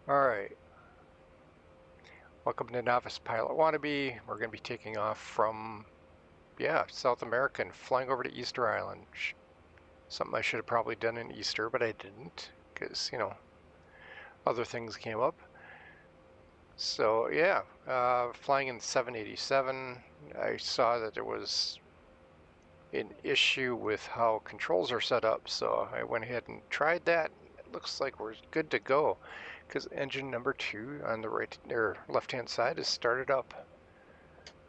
Alright, welcome to Novice Pilot Wannabe. We're going to be taking off from, South America and flying over to Easter Island. Something I should have probably done in Easter, but I didn't, because, other things came up. So, flying in 787, I saw that there was an issue with how controls are set up, so I went ahead and tried that. It looks like we're good to go, because engine number 2 on the right or left-hand side is started up.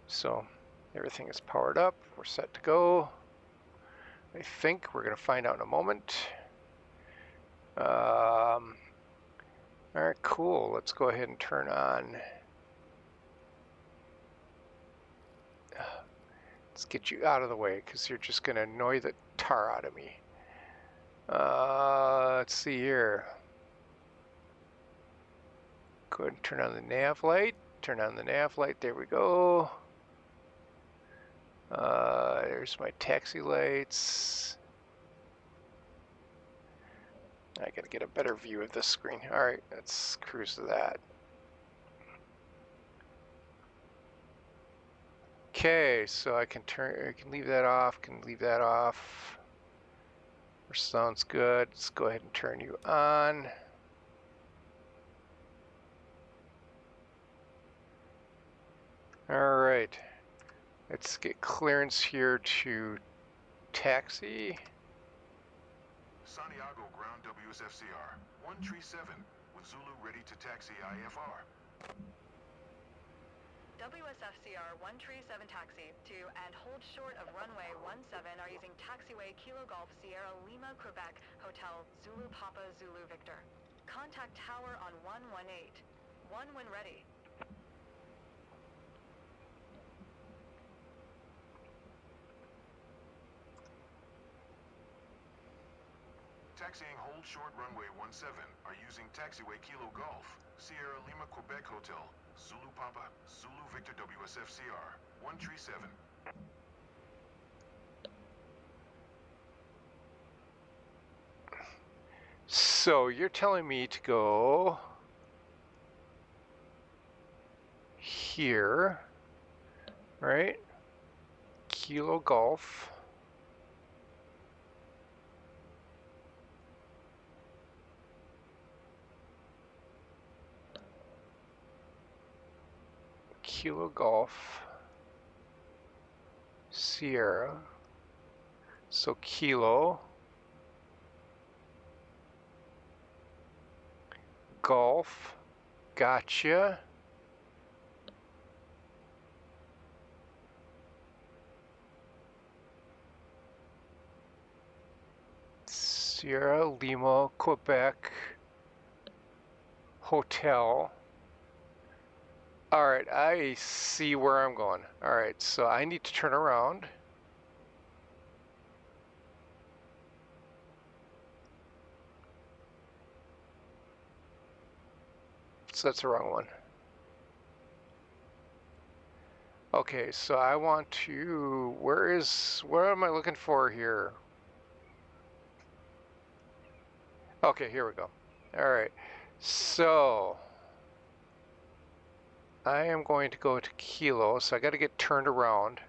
So everything is powered up. We're set to go. I think we're going to find out in a moment. All right, cool. Let's go ahead and turn on. Let's get you out of the way because you're just going to annoy the tar out of me. Let's see here. Go ahead and turn on the nav light. Turn on the nav light. There we go. There's my taxi lights. I gotta get a better view of this screen. All right, let's cruise to that. Okay, so I can leave that off, Sounds good. Let's go ahead and turn you on. All right, let's get clearance here to taxi. Santiago ground WSFCR 137 with Zulu ready to taxi IFR. WSFCR 137 taxi to and hold short of runway 17 are using taxiway Kilo Golf Sierra Lima Quebec Hotel Zulu Papa Zulu Victor. Contact tower on 118. 1 when ready. Taxiing hold short runway 17 are using taxiway Kilo Golf Sierra Lima Quebec Hotel Zulu Papa Zulu Victor WSFCR 137. So you're telling me to go here, right? Kilo Golf. Kilo Golf Sierra. So Kilo Golf, gotcha. Sierra Lima, Quebec Hotel. All right, I see where I'm going. All right, so I need to turn around. So that's the wrong one. Okay, so I want to, where am I looking for here? Okay, here we go. All right, so I am going to go to Kilo, so I got to get turned around.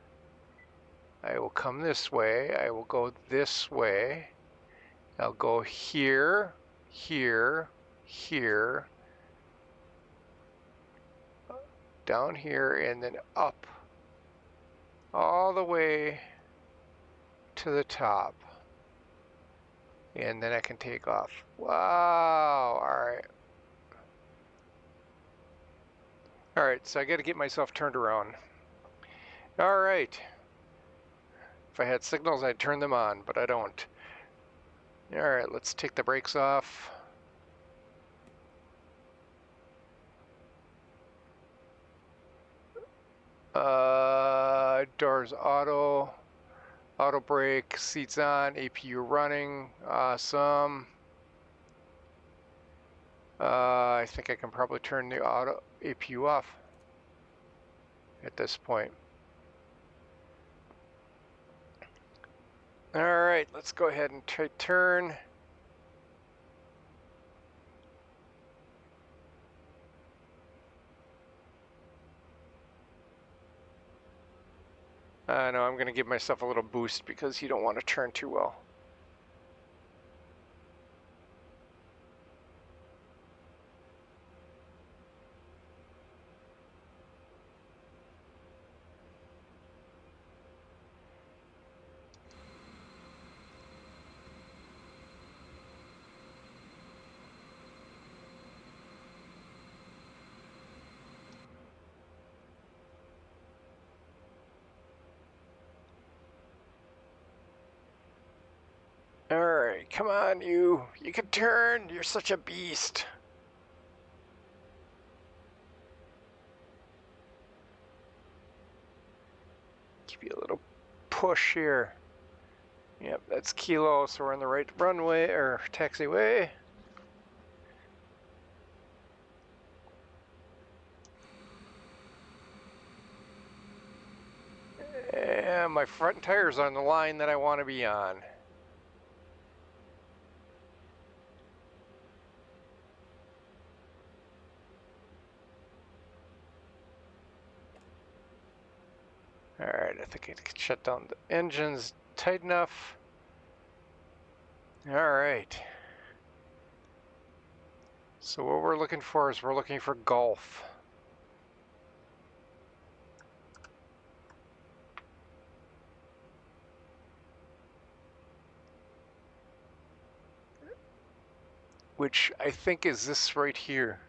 I will come this way, I will go this way. I'll go here, here, here, down here, and then up all the way to the top. And then I can take off. Wow, all right. All right, so I got to get myself turned around. All right. If I had signals, I'd turn them on, but I don't. All right, let's take the brakes off. Doors auto brake, seats on, APU running, awesome. I think I can probably turn the auto APU off at this point. All right, let's go ahead and turn. I'm going to give myself a little boost because you don't want to turn too well. Alright, come on, you. You can turn. You're such a beast. Give you a little push here. Yep, that's Kilo, so we're on the right runway, or taxiway. And my front tire's on the line that I want to be on. Alright, I think I can shut down the engines tight enough. Alright. So what we're looking for is we're looking for Gulf. Which I think is this right here.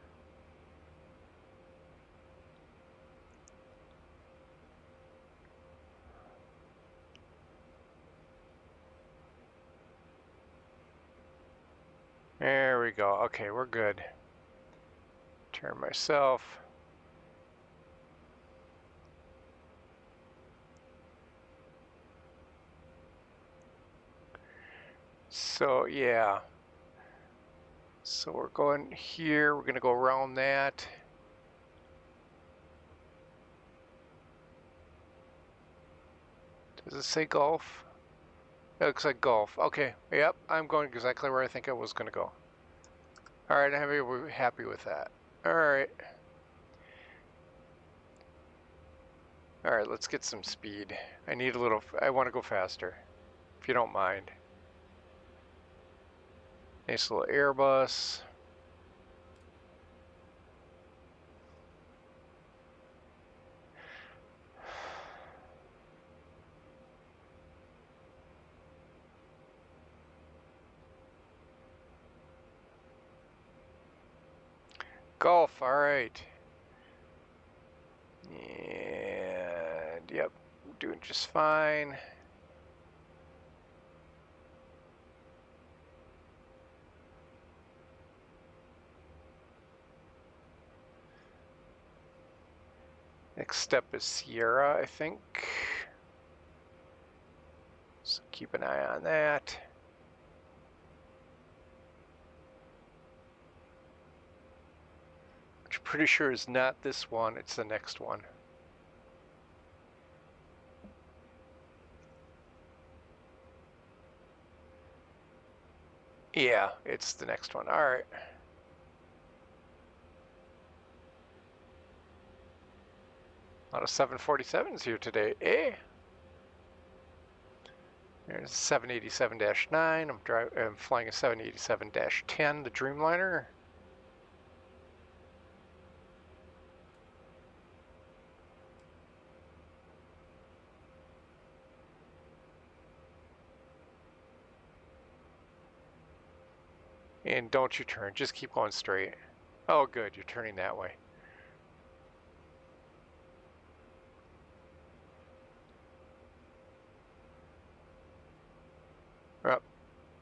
There we go. Okay, we're good. Turn myself. So yeah. So we're going here. We're going to go around that. Does it say Gulf? It looks like Gulf. Okay. Yep. I'm going exactly where I think I was going to go. All right. I'm happy with that. All right. All right. Let's get some speed. I need a little. I want to go faster, if you don't mind. Nice little Airbus. Gulf. All right. And yep, doing just fine. Next step is Sierra, I think. So keep an eye on that. Which I'm pretty sure is not this one, it's the next one. Yeah, it's the next one. All right. A lot of 747s here today, eh? There's 787-9. I'm flying a 787-10, the Dreamliner. And don't you turn, just keep going straight. Oh, good, you're turning that way. Well,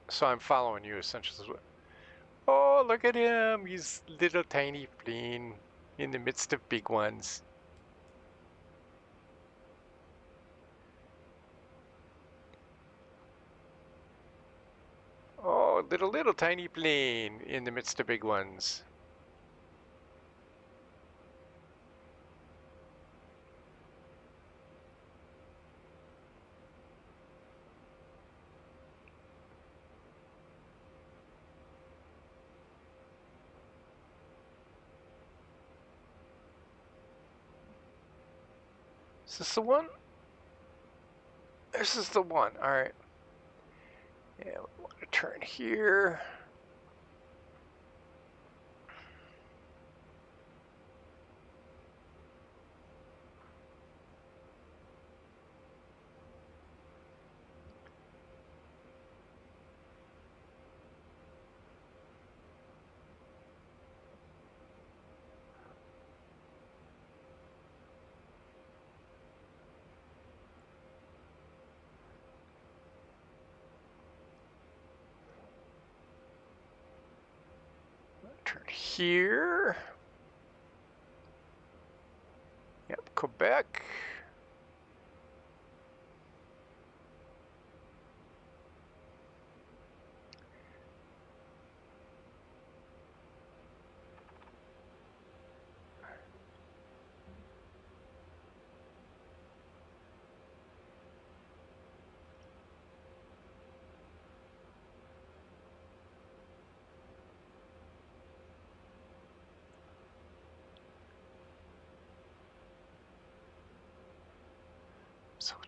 so I'm following you essentially. Oh, look at him, he's little tiny plane in the midst of big ones. Oh, little tiny plane in the midst of big ones. Is this the one? this is the one. All right. Yeah, we want to turn here. Turn here. Yep, Quebec.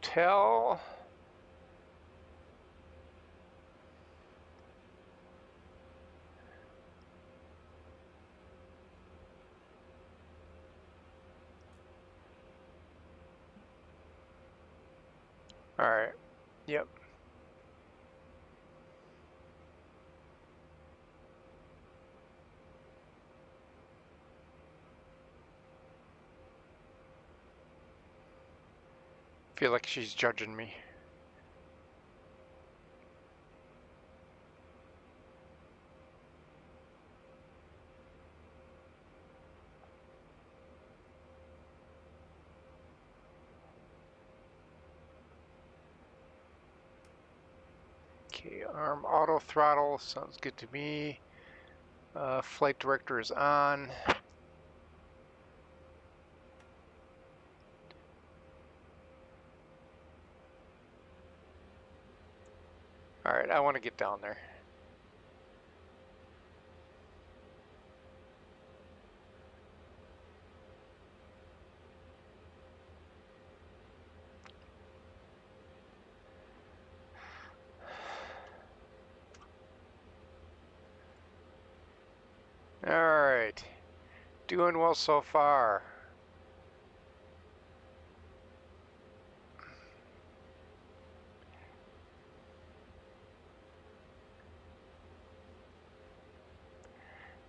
Hotel. All right. Yep. Feel like she's judging me. Okay, arm auto throttle sounds good to me. Flight director is on. All right, I want to get down there. All right, doing well so far.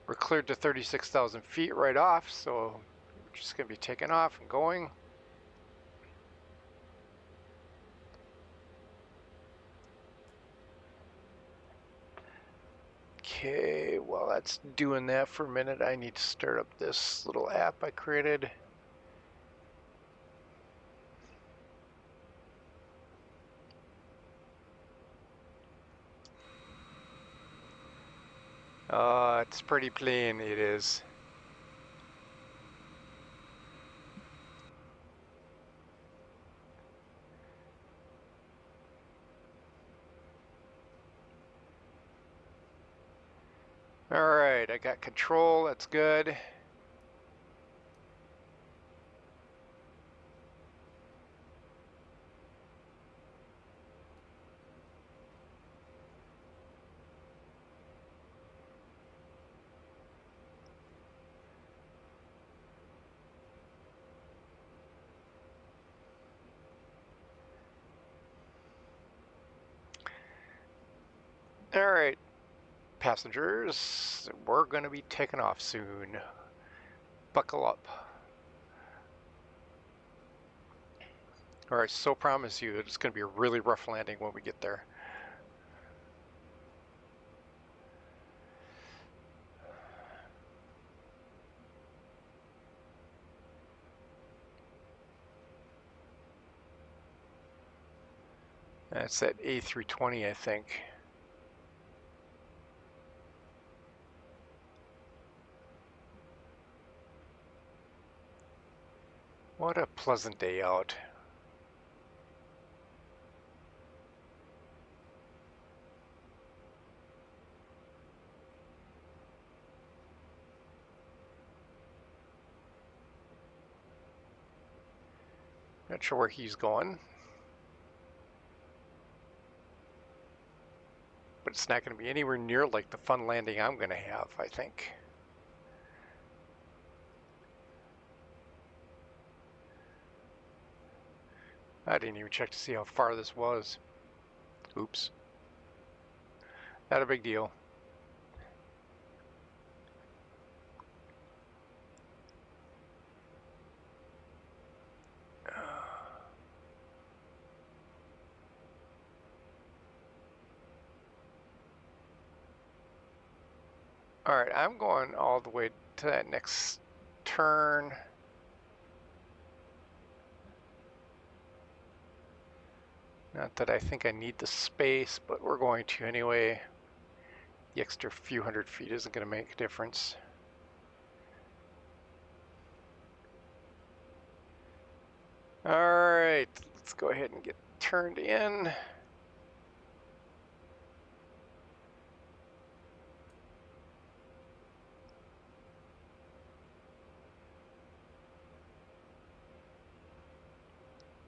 We're cleared to 36,000 feet right off, so we're just going to be taking off and going. Okay, while that's doing that for a minute, I need to start up this little app I created. It's pretty plain, it is. All right, I got control, that's good. All right, passengers, we're going to be taking off soon. Buckle up. All right, so promise you it's going to be a really rough landing when we get there. That's that A320, I think. What a pleasant day out. Not sure where he's going. it's not going to be anywhere near like the fun landing I'm going to have, I think. I didn't even check to see how far this was. Oops. Not a big deal. All right, I'm going all the way to that next turn. Not that I think I need the space, but we're going to anyway. The extra few hundred feet isn't going to make a difference. All right, let's go ahead and get turned in.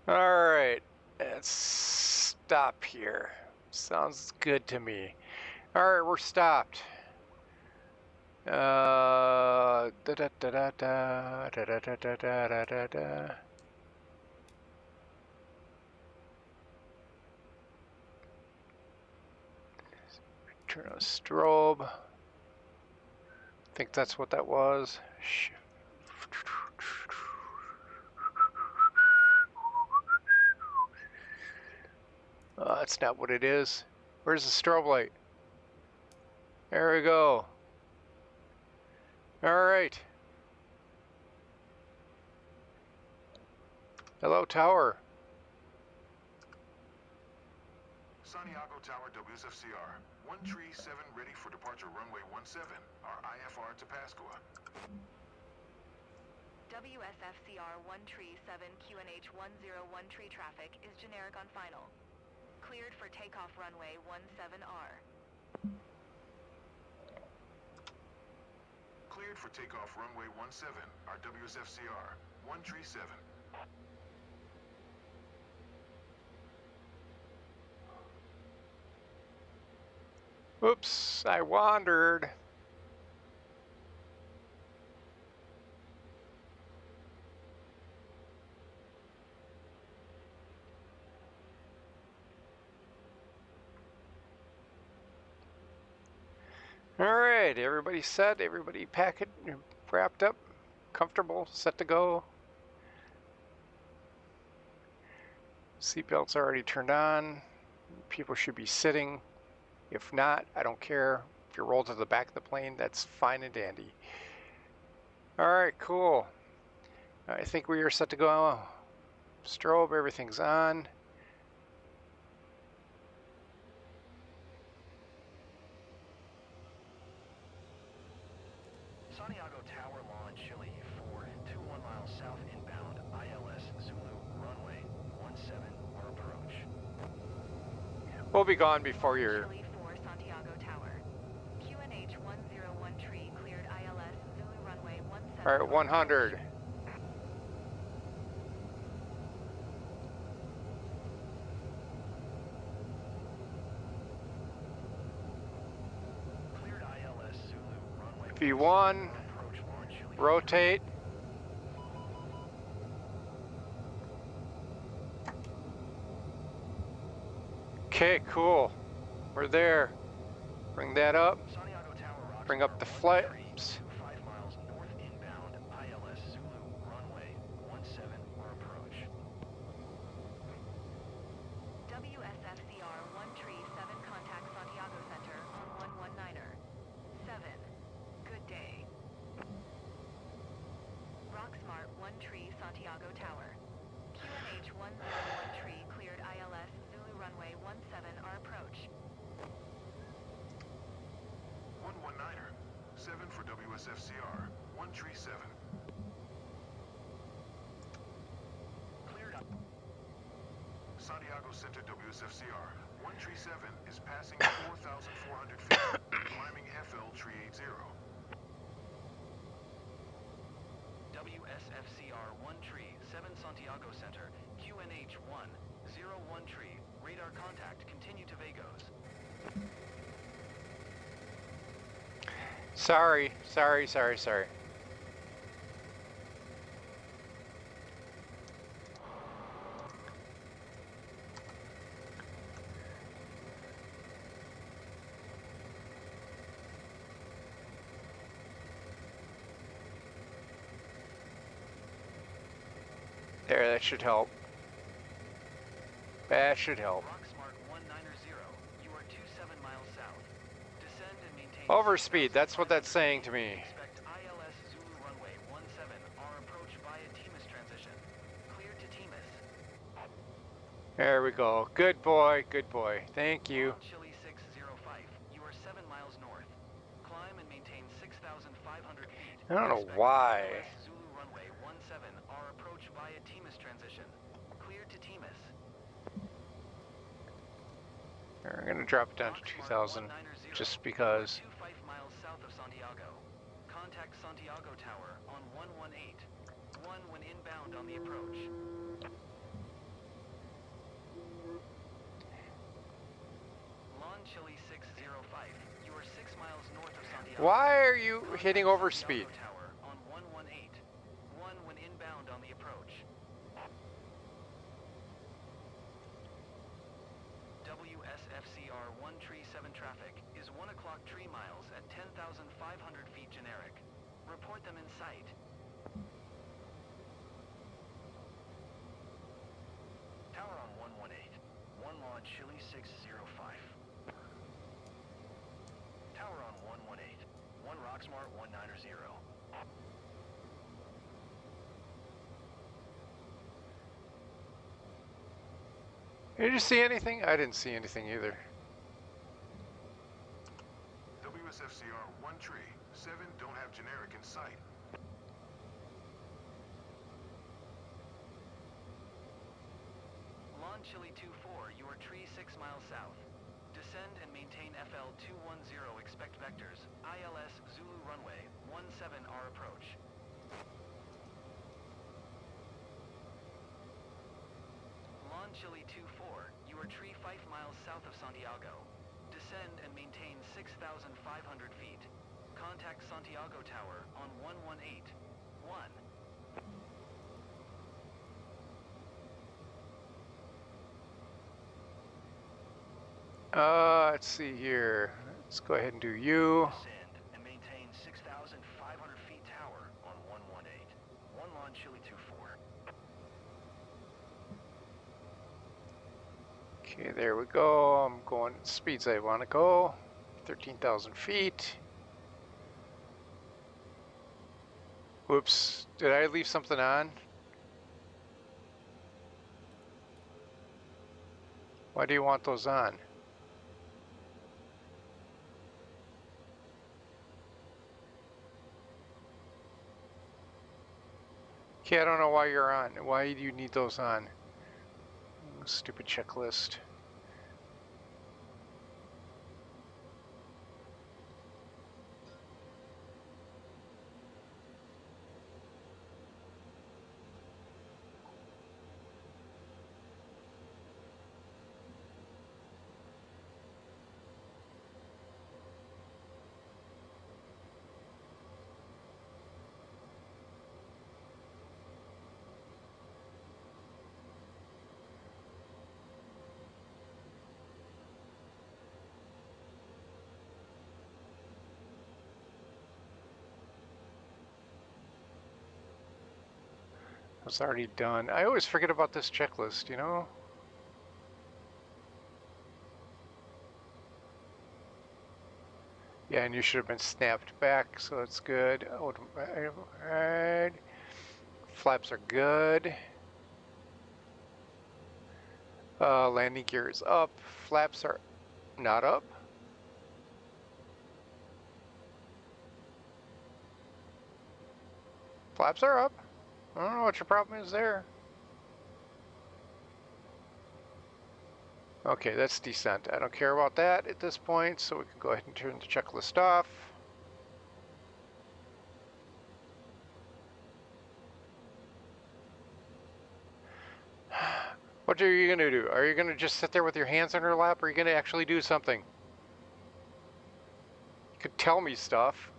All right, let's stop here. Sounds good to me. All right, we're stopped. Da da da da da da da da da da da. Turn on strobe. I think that's what that was. That's not what it is. Where's the strobe light? There we go. All right. Hello, tower. Santiago Tower WSFCR. 137 ready for departure runway 17. Our IFR to Pascua. WSFCR 137 QNH 101 traffic is generic on final. Cleared for takeoff runway 17R. Cleared for takeoff runway 17. Our WSFCR. 137. Oops, I wandered. All right, everybody set, everybody pack it, wrapped up, comfortable, set to go. Seatbelts already turned on. People should be sitting. If not, I don't care. If you roll to the back of the plane, that's fine and dandy. All right, cool. I think we are set to go. Strobe, everything's on. Santiago Tower Lawn, Chile, 421 miles south inbound, ILS Zulu, runway 17, our approach. We'll be gone before you're... Chile 4 Santiago Tower. QNH 101 tree cleared ILS Zulu runway 17. All right, 100. Cleared ILS Zulu, runway V1, approach lawn, Chile. rotate. Okay, cool. We're there. Bring that up. Santiago Tower, Bring up the Rockstar, flaps. 5 miles north inbound, ILS Zulu, runway 17, our approach. WSFCR 1 tree 7 contact Santiago Center on 119er. 7. Good day. Rocksmart 1 tree Santiago Tower. QNH 101 tree cleared ILS Zulu runway 17 our approach. 119er. 7 for WSFCR. 137. Cleared up. Santiago Center WSFCR. 137 is passing 4,400 feet. Climbing FL tree 80. WSFCR 1 tree, 7 Santiago Center, QNH 101 tree, radar contact, continue to Vagos. Sorry. There, that should help. That should help. Rocksmart 190, you are 27 miles south. Descend and maintain Overspeed, that's what that's saying to me. Expect ILS Zulu runway 17, our approach via Timus transition. Clear to Timus. There we go. Good boy, Thank you. Lawn Chile 605, you are 7 miles north. Climb and maintain 6,500 feet. I don't know Expect why. ILS Zulu runway 17, our approach via Timus transition. Clear to Timus. We're gonna drop it down to 2,000 just because. 25 miles south of Santiago. Contact Santiago Tower on 118. 1 when inbound on the approach. Lawn Chile 605. You are 6 miles north of Santiago. Why are you Contact hitting overspeed? Santiago Tower on 118. 1 when inbound on the approach. WSFCR 137 traffic is 1 o'clock 3 miles at 10,500 feet generic. Report them in sight. Tower on 118. 1 lawn Chile 605. Tower on 118. 1 Rocksmart 190. Did you see anything? I didn't see anything either. WSFCR 137 don't have generic in sight. Lawn Chile 24, you are tree 6 miles south. Descend and maintain FL 210, expect vectors. ILS Zulu runway 17, our approach. Lawn Chile 24, you are tree 5 miles south of Santiago. Descend and maintain 6,500 feet. Contact Santiago Tower on 118. 1. Let's see here. Let's go ahead and do you. Descend and maintain 6,500 feet tower on 118. 1 Lawn Chile 24. Okay, there we go. I'm going at the speeds I want to go. 13,000 feet. Whoops, did I leave something on? Why do you want those on? Okay, I don't know why you're on. Why do you need those on? Stupid checklist. It's already done. I always forget about this checklist, you know? Yeah, and you should have been snapped back, so it's good. Alright. Flaps are good. Landing gear is up. Flaps are not up. Flaps are up. I don't know what your problem is there. Okay, that's descent. I don't care about that at this point, so we can go ahead and turn the checklist off. What are you gonna do? Are you gonna just sit there with your hands on your lap, or are you gonna actually do something? You could tell me stuff.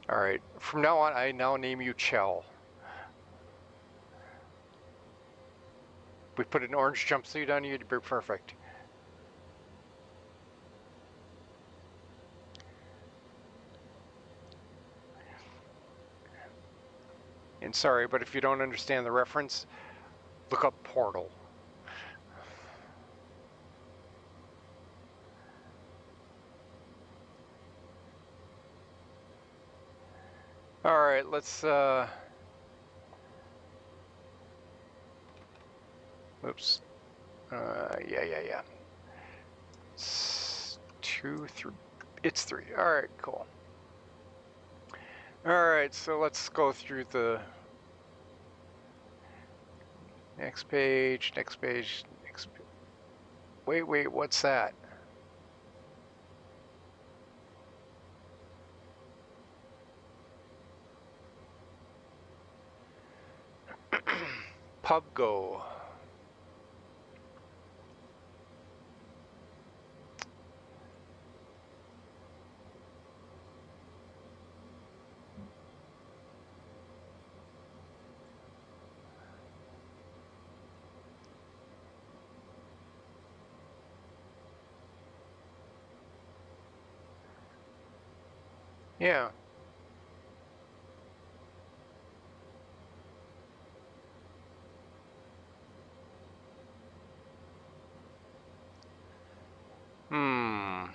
All right, from now on, I now name you Chell. We put an orange jumpsuit on you, you'd be perfect. And sorry, but if you don't understand the reference, look up Portal. All right, let's, oops. Yeah. It's 2, 3. It's 3. All right, cool. All right, so let's go through the next page, next page, next. Wait, what's that? PubGo. Yeah. Hmm.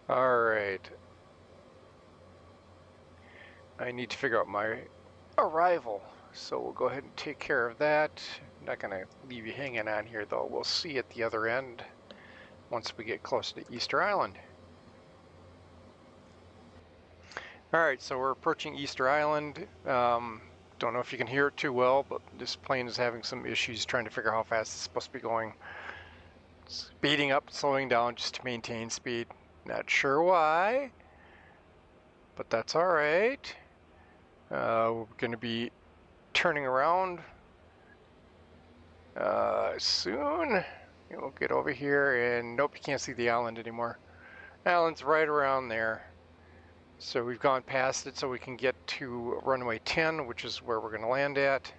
All right. I need to figure out my arrival. So we'll go ahead and take care of that. I'm not going to leave you hanging on here, though. We'll see at the other end once we get close to Easter Island. All right, so we're approaching Easter Island. Don't know if you can hear it too well, but this plane is having some issues trying to figure out how fast it's supposed to be going. Speeding up, slowing down just to maintain speed. Not sure why, but that's all right. We're going to be turning around soon. We'll get over here, and nope, you can't see the island anymore. Island's right around there. So we've gone past it so we can get to runway 10, which is where we're going to land at.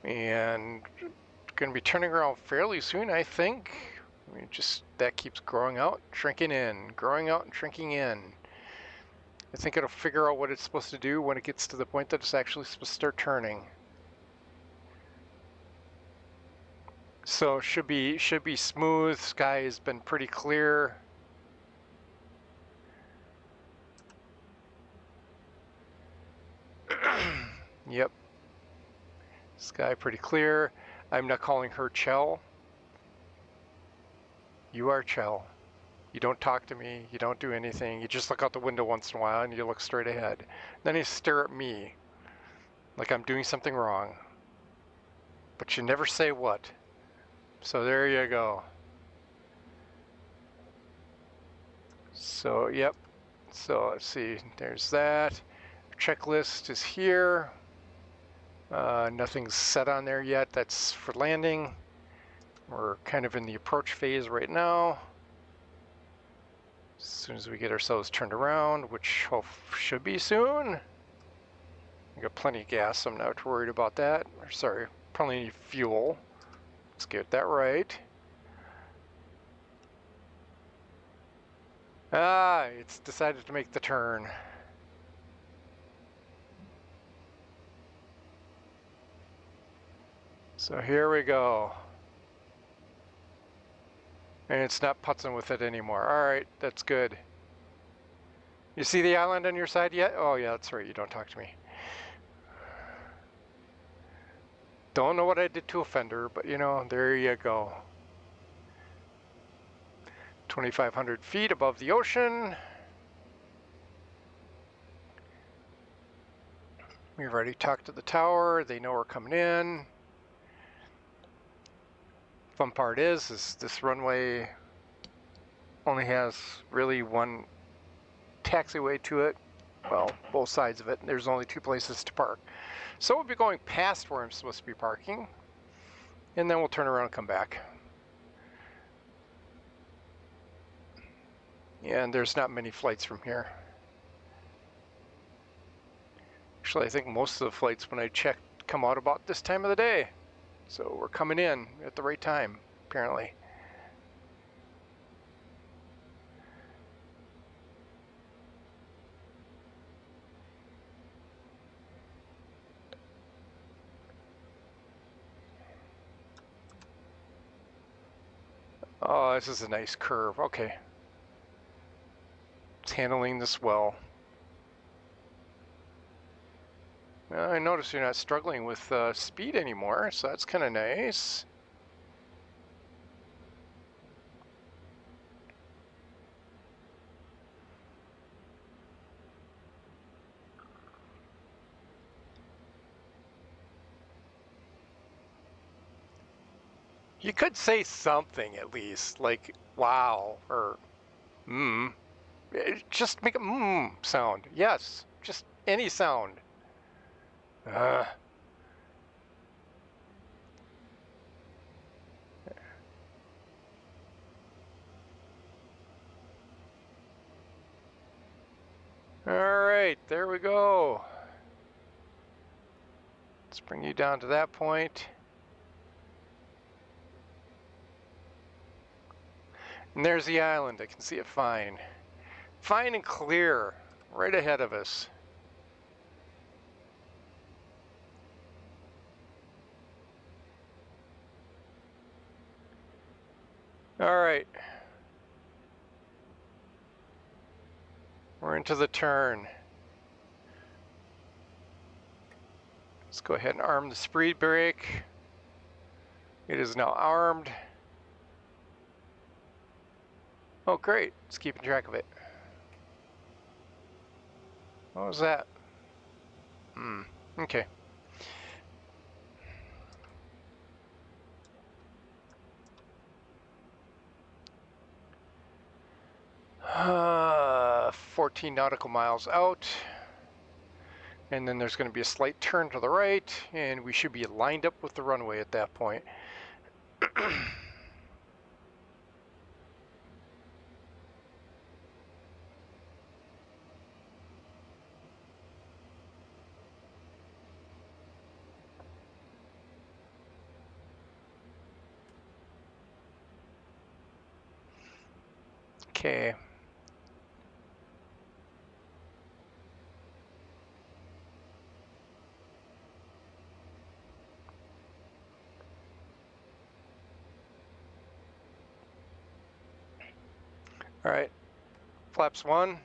And going to be turning around fairly soon, I think. I mean, just that keeps growing out, shrinking in, growing out and shrinking in. I think it'll figure out what it's supposed to do when it gets to the point that it's actually supposed to start turning. So should be smooth. Sky has been pretty clear. Yep. Sky pretty clear. I'm not calling her Chell. You are Chell. You don't talk to me. You don't do anything. You just look out the window once in a while and you look straight ahead. Then you stare at me like I'm doing something wrong. But you never say what. So there you go. So, yep. So let's see. There's that. Checklist is here. Nothing's set on there yet. That's for landing. We're kind of in the approach phase right now. As soon as we get ourselves turned around, which should be soon. We got plenty of gas, so I'm not worried about that. Or, sorry, plenty of fuel. Let's get that right. Ah, it's decided to make the turn. So here we go. And it's not putzing with it anymore. All right, that's good. You see the island on your side yet? Oh yeah, that's right, you don't talk to me. Don't know what I did to offend her, but you know, there you go. 2,500 feet above the ocean. We've already talked to the tower. They know we're coming in. Fun part is this runway only has really one taxiway to it. well, both sides of it. There's only 2 places to park. So we'll be going past where I'm supposed to be parking, and then we'll turn around and come back. And there's not many flights from here. Actually, I think most of the flights, when I checked, come out about this time of the day. So we're coming in at the right time, apparently. Oh, this is a nice curve. Okay. It's handling this well. I notice you're not struggling with speed anymore, so that's kind of nice. You could say something at least, like wow or mmm. Just make a mmm sound. Yes, just any sound. Uh, all right, there we go. Let's bring you down to that point. And there's the island. I can see it fine. Fine and clear, right ahead of us. All right. We're into the turn. Let's go ahead and arm the speed brake. It is now armed. Oh, great. It's keeping track of it. What was that? Okay. Uh, 14 nautical miles out. And then there's going to be a slight turn to the right, and we should be lined up with the runway at that point. Okay. All right. Flaps 1.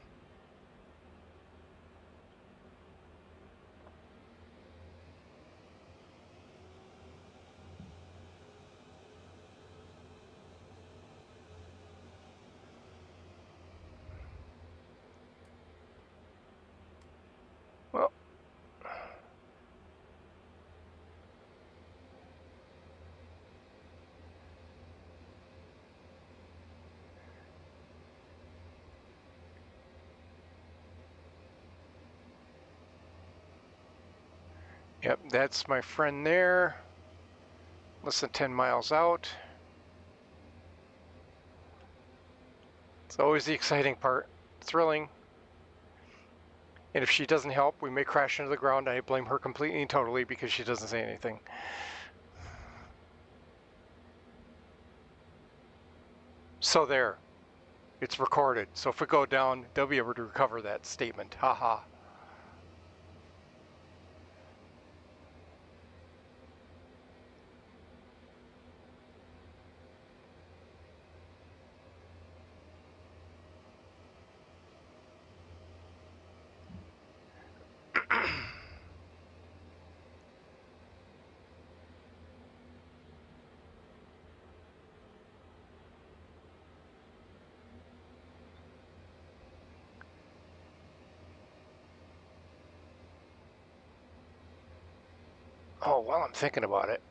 Well, yep, that's my friend there. Less than 10 miles out. It's always the exciting part. Thrilling. And if she doesn't help, we may crash into the ground. I blame her completely and totally because she doesn't say anything. So there. It's recorded. So if we go down, they'll be able to recover that statement. Haha. Oh, while I'm thinking about it.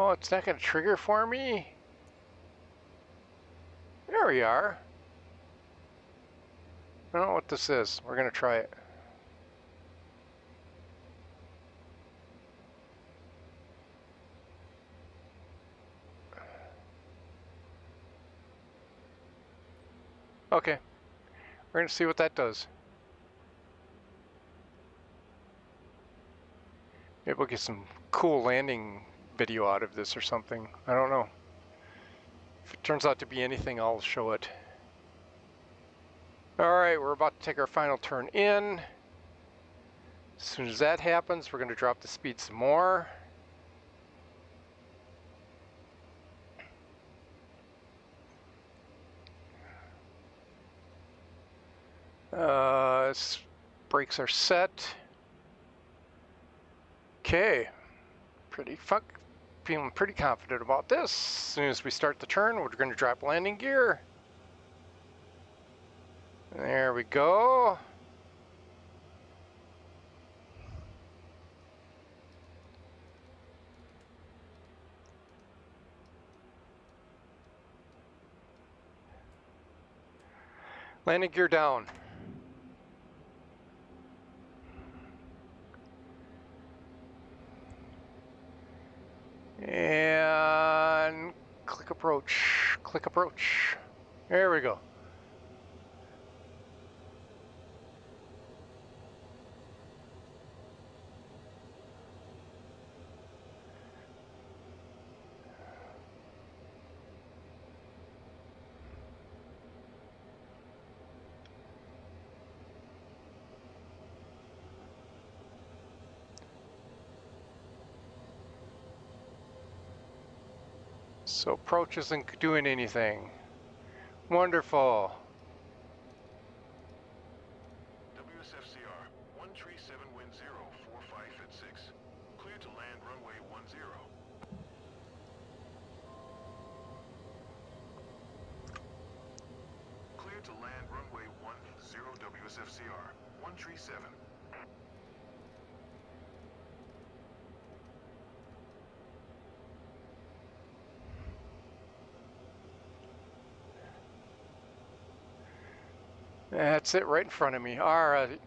Oh, it's not going to trigger for me? There we are. I don't know what this is. We're going to try it. Okay. We're going to see what that does. Maybe we'll get some cool landing video out of this or something. I don't know. If it turns out to be anything, I'll show it. Alright, we're about to take our final turn in. As soon as that happens, we're going to drop the speed some more. Brakes are set. Okay. Feeling pretty confident about this. As soon as we start the turn, we're going to drop landing gear. There we go. Landing gear down. And click approach, click approach. There we go. So approach isn't doing anything. Wonderful. WSFCR, 137 wind 0, 45 at 6. Clear to land runway 10. Clear to land runway 10 WSFCR, 137. That's it right in front of me. All right.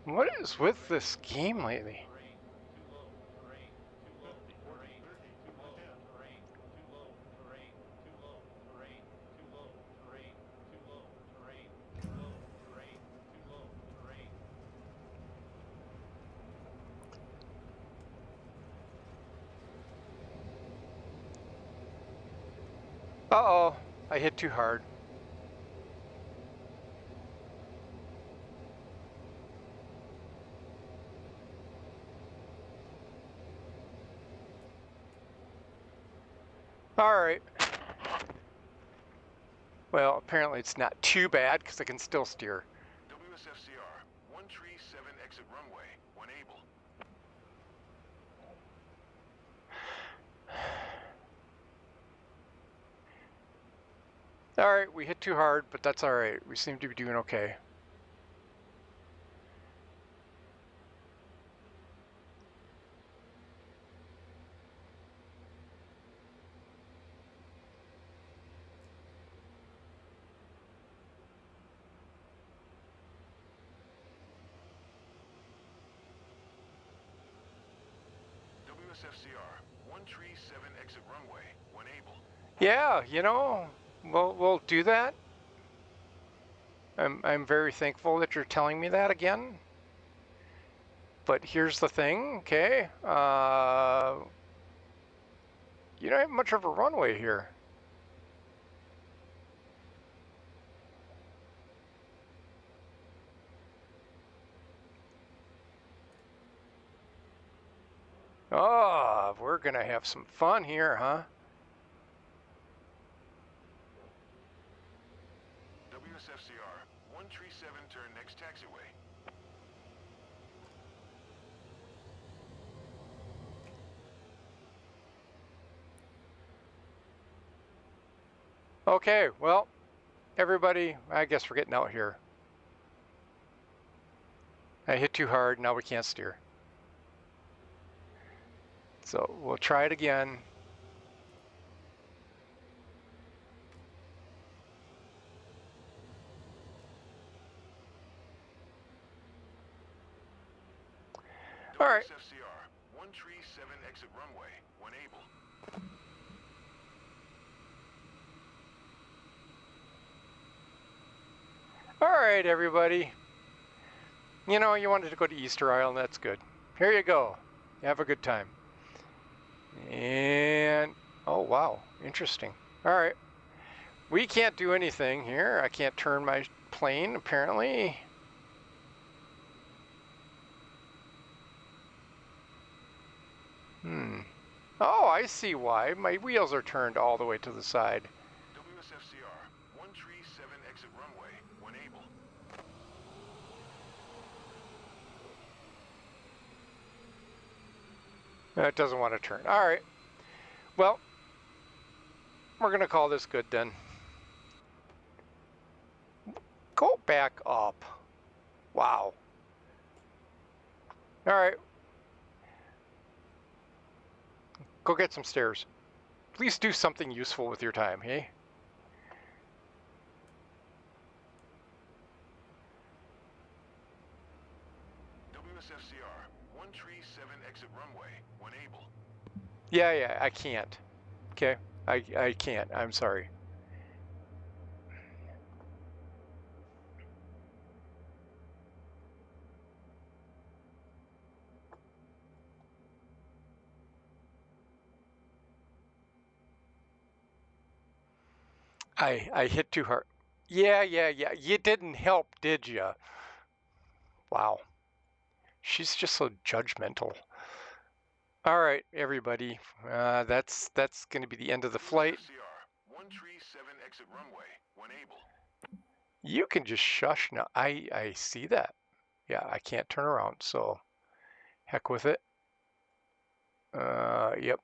What is with this game lately? Uh-oh, I hit too hard. All right. Well, apparently it's not too bad because I can still steer. WSFCR, 137 exit runway, when able. All right, we hit too hard, but that's all right. We seem to be doing okay. WSFCR, 137 exit runway, when able. Yeah, you know, we'll do that. I'm very thankful that you're telling me that again. But here's the thing, okay? You don't have much of a runway here. Oh, we're gonna have some fun here, huh? WSFCR, 137 turn next taxiway. Okay, well, everybody, I guess we're getting out here. I hit too hard, now we can't steer. So we'll try it again. All right. WSFCR, 137 exit runway, when able. All right, everybody. You know, you wanted to go to Easter Island, that's good. Here you go. Have a good time. And, oh, wow, interesting. All right. We can't do anything here. I can't turn my plane, apparently. Oh, I see why. My wheels are turned all the way to the side. WSFCR, 137 exit runway, when able. It doesn't want to turn. All right. Well, we're going to call this good then. Go back up. Wow. All right. Go get some stairs. Please do something useful with your time, hey? WSFCR, 137 exit runway, when able. Yeah, I can't. Okay, I can't. I'm sorry. I hit too hard. Yeah. You didn't help, did you? Wow. She's just so judgmental. All right, everybody. That's going to be the end of the flight. WSFCR, 137 exit runway, when able. You can just shush now. I see that. Yeah, I can't turn around, so heck with it. Yep.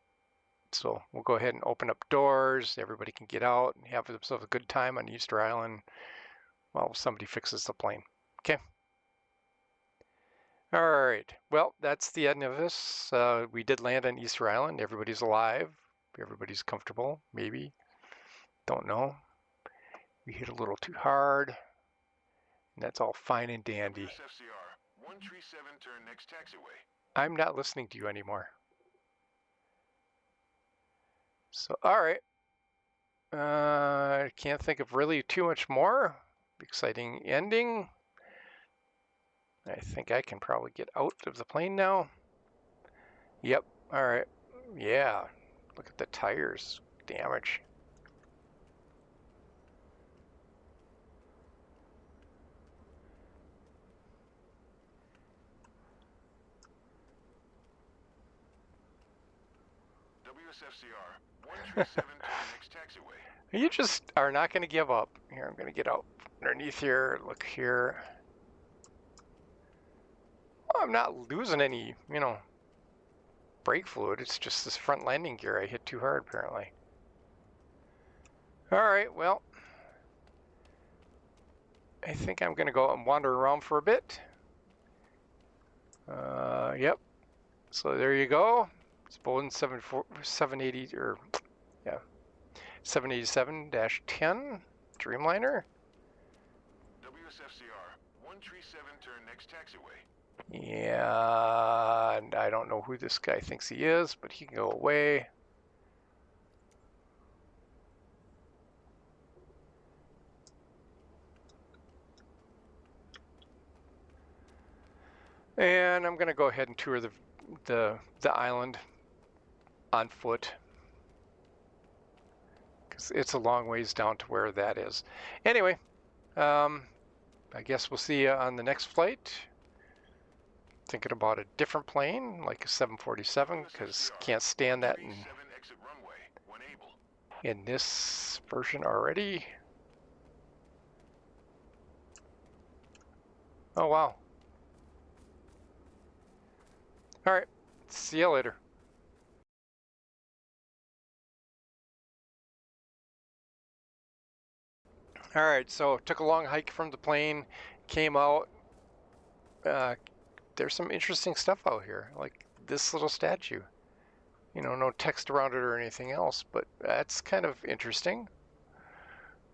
So we'll go ahead and open up doors. Everybody can get out and have themselves a good time on Easter Island while somebody fixes the plane. Okay. All right. Well, that's the end of this. We did land on Easter Island. Everybody's alive. Everybody's comfortable. Maybe. Don't know. We hit a little too hard. And that's all fine and dandy. WSFCR, 137 turn next taxiway. I'm not listening to you anymore. So, all right. I can't think of really too much more. Exciting ending. I think I can probably get out of the plane now. Yep. All right. Yeah. Look at the tires damage. WSFCR, 137 turn next taxiway. You just are not going to give up. Here, I'm going to get out underneath here. Look here. Well, I'm not losing any, brake fluid. It's just this front landing gear I hit too hard, apparently. All right, well, I think I'm going to go and wander around for a bit. Yep. So there you go. It's Boeing 780 or 787-10 Dreamliner. WSFCR, 137 turn next taxiway. And I don't know who this guy thinks he is, but he can go away. And I'm going to go ahead and tour the island on foot, because it's a long ways down to where that is. Anyway, I guess we'll see you on the next flight. Thinking about a different plane, like a 747, because can't stand that in this version already. Oh, wow. All right, see you later. All right, so took a long hike from the plane, came out. There's some interesting stuff out here, like this little statue. You know, no text around it or anything else, but that's kind of interesting.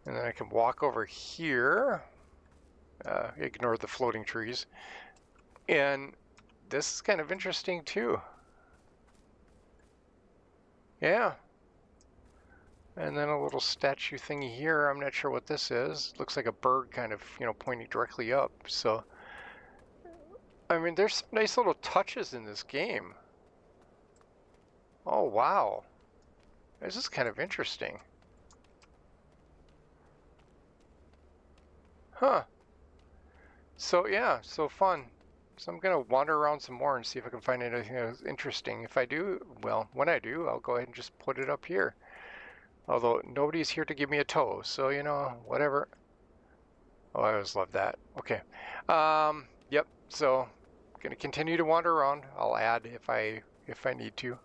And then I can walk over here, ignore the floating trees. And this is kind of interesting too. Yeah. And then a little statue thingy here. I'm not sure what this is. Looks like a bird kind of, you know, pointing directly up. So, I mean, there's some nice little touches in this game. Oh, wow. This is kind of interesting. Huh. So, yeah, so fun. So I'm going to wander around some more and see if I can find anything that's interesting. If I do, well, when I do, I'll go ahead and just put it up here. Although nobody's here to give me a tow, so, you know, whatever. Oh, I always love that. Okay. Yep, so going to continue to wander around. I'll add if I need to.